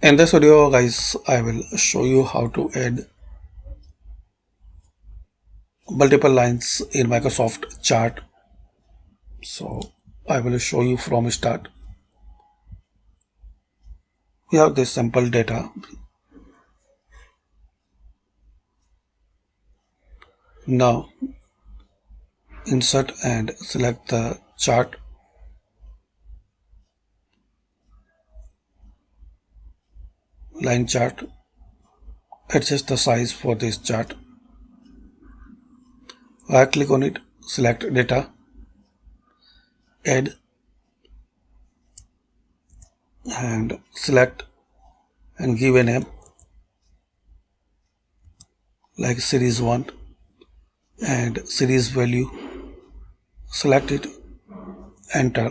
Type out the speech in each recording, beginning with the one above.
In this video guys, I will show you how to add multiple lines in Microsoft chart. So I will show you from start. We have this sample data. Now insert and select the chart. Line chart. Adjust the size for this chart. Right click on it, select data, add and select and give a name like series 1 and series value. Select it, enter,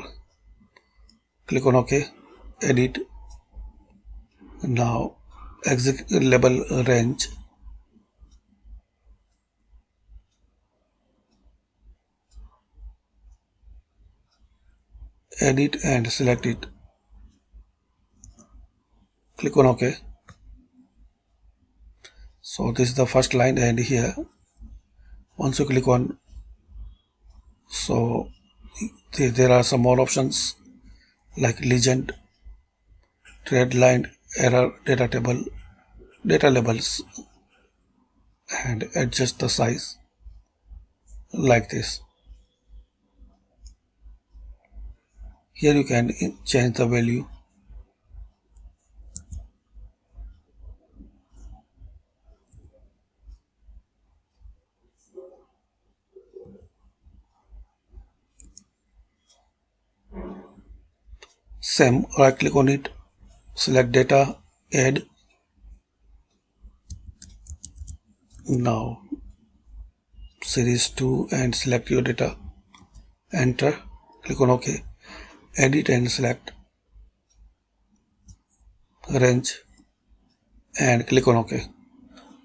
click on OK, edit. Now executable range, edit and select it, click on OK. So this is the first line, and here once you click on, so there are some more options like legend, thread line, error, data table, data labels, and adjust the size like this. Here you can change the value. Same, right click on it, select data, add. Now series 2 and select your data, enter, click on OK, edit and select range and click on OK.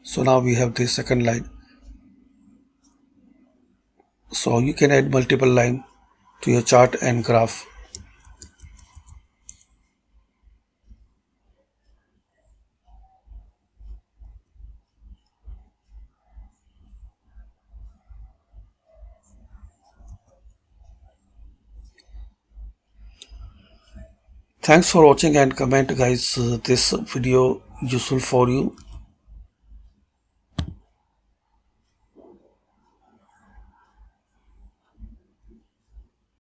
So now we have this second line. So you can add multiple line to your chart and graph. Thanks for watching and comment guys, this video useful for you.